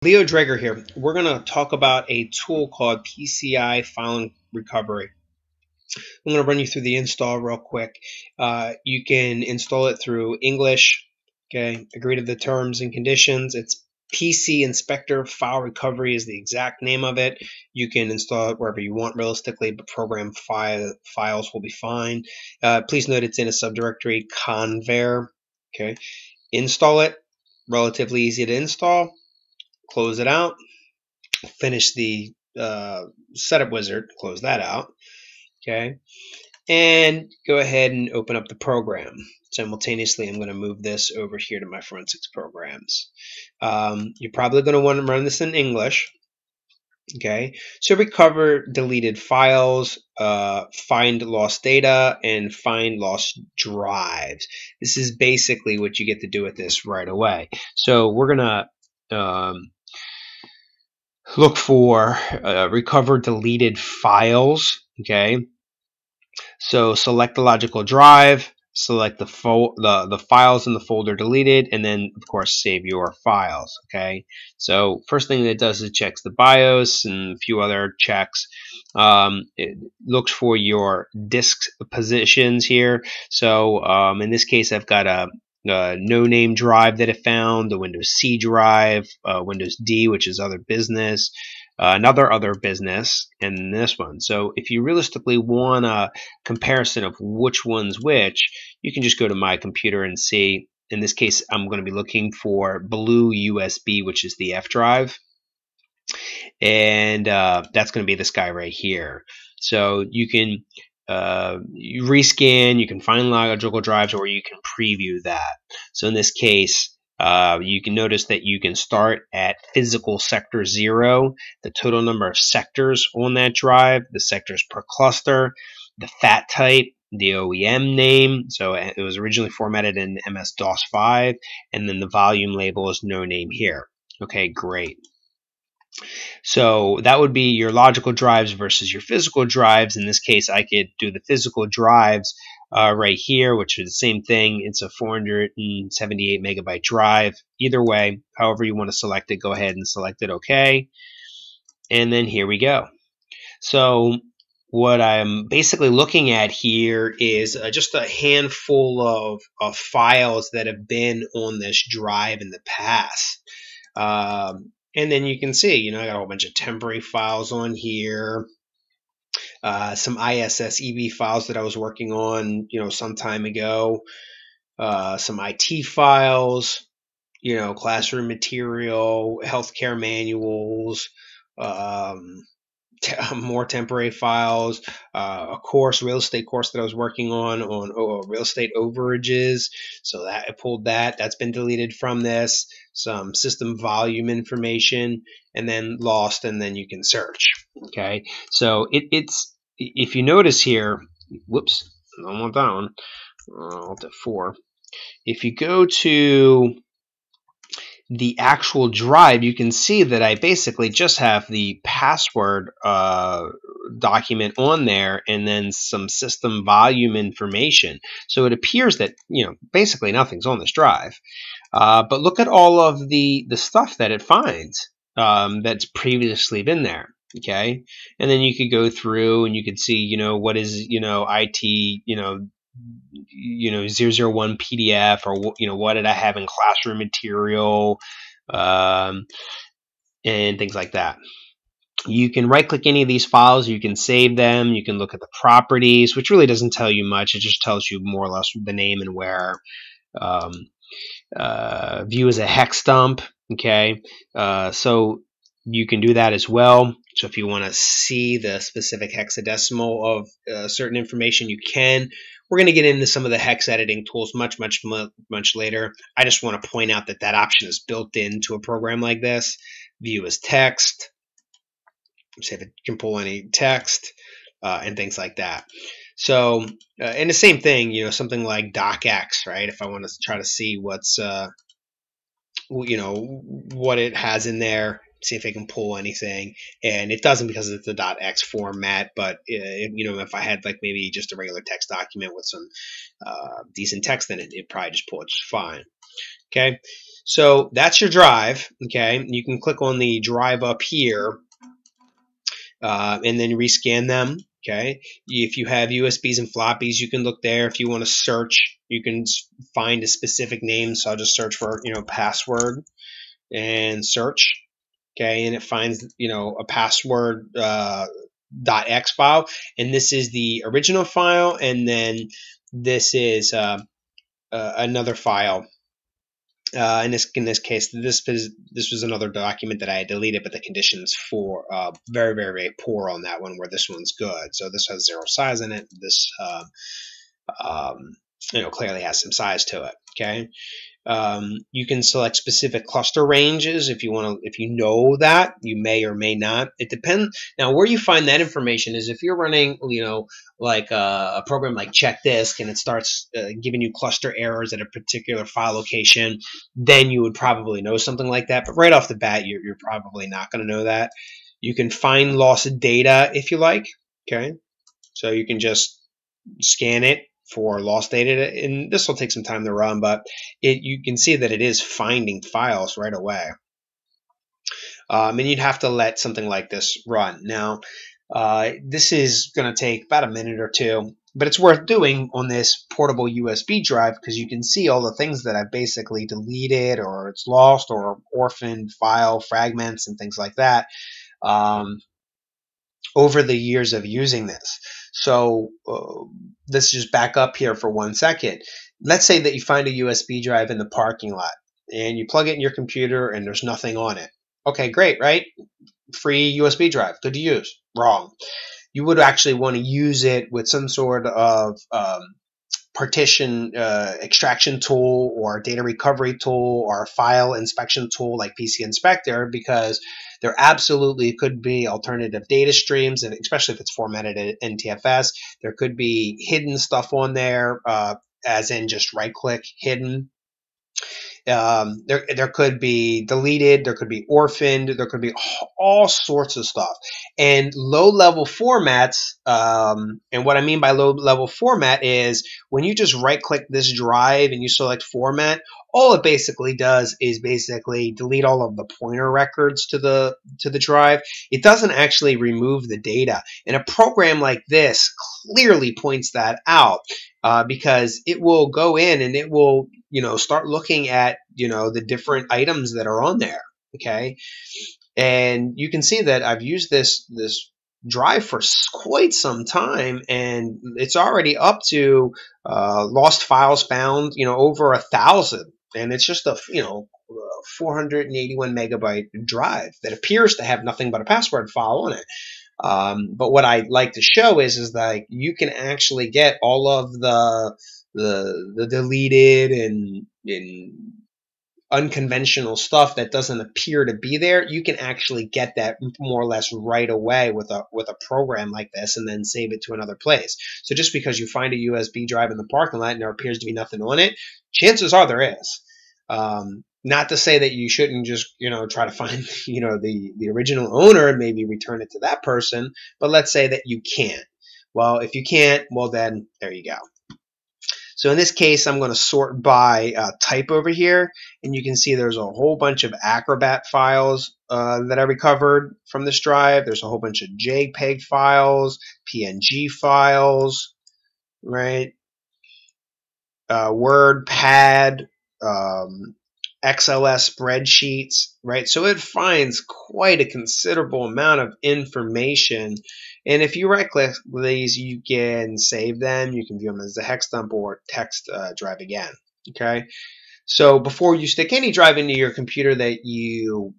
Leo Drager here. We're going to talk about a tool called PCI File Recovery. I'm going to run you through the install real quick. You can install it through English. Okay, agree to the terms and conditions. It's PC Inspector File Recovery is the exact name of it. You can install it wherever you want realistically, but program files will be fine. Please note it's in a subdirectory convar. Okay, install it. Relatively easy to install. Close it out. Finish the setup wizard, close that out, okay, and go ahead and open up the program. Simultaneously, I'm going to move this over here to my forensics programs. You're probably going to want to run this in English, okay, so recover deleted files, find lost data, and find lost drives. This is basically what you get to do with this right away. So we're going to look for recover deleted files. Okay, so select the logical drive, select the files in the folder deleted, and then of course save your files. Okay, so first thing that it does is it checks the BIOS and a few other checks. It looks for your disk positions here. So in this case, I've got a no-name drive that it found, the Windows C drive, Windows D, which is other business, another other business, and this one. So if you realistically want a comparison of which one's which, you can just go to My Computer and see. In this case, I'm going to be looking for blue USB, which is the F drive, and that's going to be this guy right here. So you can you rescan, you can find logical drives, or you can preview that. So in this case, you can notice that you can start at physical sector 0, the total number of sectors on that drive, the sectors per cluster, the FAT type, the OEM name, so it was originally formatted in MS-DOS 5, and then the volume label is no name here. Okay, great. So that would be your logical drives versus your physical drives. In this case, I could do the physical drives right here, which is the same thing. It's a 478 megabyte drive. Either way, however you want to select it, go ahead and select it OK. And then here we go. So what I'm basically looking at here is just a handful of files that have been on this drive in the past. And then you can see, I got a whole bunch of temporary files on here, some ISSEB files that I was working on, some time ago, some IT files, classroom material, healthcare manuals, more temporary files, a course, real estate course that I was working on real estate overages. So that I pulled that. That's been deleted from this. Some system volume information, and then lost, and then you can search. Okay, so it's if you notice here, whoops, I don't want that one. Alt F4. If you go to the actual drive, you can see that I basically just have the password document on there and then some system volume information. So it appears that, basically nothing's on this drive. But look at all of the stuff that it finds that's previously been there. Okay, and then you could go through and you could see, what is, IT, 001 PDF, or what did I have in classroom material, and things like that. You can right click any of these files, you can save them, you can look at the properties, which really doesn't tell you much. It just tells you more or less the name and where. View as a hex dump. Okay, so you can do that as well. So if you want to see the specific hexadecimal of certain information, you can. We're going to get into some of the hex editing tools much later. I just want to point out that that option is built into a program like this. View as text. See if it can pull any text and things like that. So, and the same thing, something like docx, right? If I want to try to see what's, what it has in there, see if it can pull anything, and it doesn't because it's the .x format. But if I had like maybe just a regular text document with some decent text in it, it'd probably just pull it just fine. Okay, So that's your drive. Okay, you can click on the drive up here and then rescan them. Okay, if you have USBs and floppies, you can look there. If you want to search, you can find a specific name. So I'll just search for password and search. Okay, and it finds a password .x file, and this is the original file, and then this is another file. In this case, this was another document that I had deleted, but the conditions for very, very, very poor on that one, where this one's good. So this has 0 size in it. This clearly has some size to it. Okay. You can select specific cluster ranges if you want to. If you know that, you may or may not. It depends. Now, where you find that information is if you're running, like a program like Check Disk, and it starts giving you cluster errors at a particular file location, then you would probably know something like that. But right off the bat, you're probably not going to know that. You can find lost data if you like. Okay, so you can just scan it for lost data, and this will take some time to run, but you can see that it is finding files right away. And you'd have to let something like this run. Now, this is going to take about a minute or two, but it's worth doing on this portable USB drive because you can see all the things that I've basically deleted, or it's lost, or orphaned file fragments and things like that over the years of using this. So let's just back up here for 1 second. Let's say that you find a USB drive in the parking lot and you plug it in your computer and there's nothing on it. Okay, great, right? Free USB drive, good to use. Wrong. You would actually want to use it with some sort of partition extraction tool or data recovery tool or a file inspection tool like PC Inspector, because there absolutely could be alternative data streams, and especially if it's formatted at NTFS, there could be hidden stuff on there, as in just right-click hidden. There could be deleted, there could be orphaned, there could be all sorts of stuff. And low-level formats, and what I mean by low-level format is when you just right-click this drive and you select format, all it basically does is basically delete all of the pointer records to the drive. It doesn't actually remove the data. And a program like this clearly points that out, because it will go in and it will start looking at the different items that are on there. Okay, and you can see that I've used this drive for quite some time, and it's already up to lost files found over 1,000, and it's just a 481 megabyte drive that appears to have nothing but a password file on it. But what I like to show is that you can actually get all of the deleted and unconventional stuff that doesn't appear to be there. You can actually get that more or less right away with a program like this, and then save it to another place. So just because you find a USB drive in the parking lot and there appears to be nothing on it, chances are there is. Not to say that you shouldn't just try to find the original owner and maybe return it to that person, but let's say that you can't. Well, if you can't, well then there you go. So in this case, I'm going to sort by type over here, and you can see there's a whole bunch of Acrobat files that I recovered from this drive. There's a whole bunch of JPEG files, PNG files, right? Word, Pad, XLS spreadsheets, right? So it finds quite a considerable amount of information. And if you right-click these, you can save them. You can view them as a hex dump or text drive again, okay? So before you stick any drive into your computer that you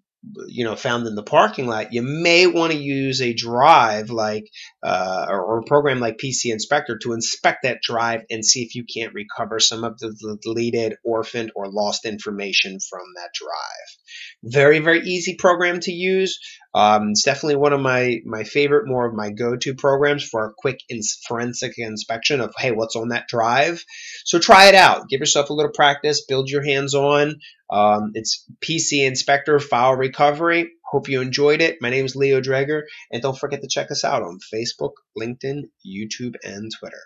found in the parking lot, you may want to use a drive like or a program like PC Inspector to inspect that drive and see if you can't recover some of the deleted, orphaned, or lost information from that drive. Very, very easy program to use. It's definitely one of my favorite, more of my go-to programs for a quick forensic inspection of, hey, what's on that drive? So try it out. Give yourself a little practice. Build your hands on. It's PC Inspector File Recovery. Hope you enjoyed it. My name is Leo Dreger, and don't forget to check us out on Facebook, LinkedIn, YouTube, and Twitter.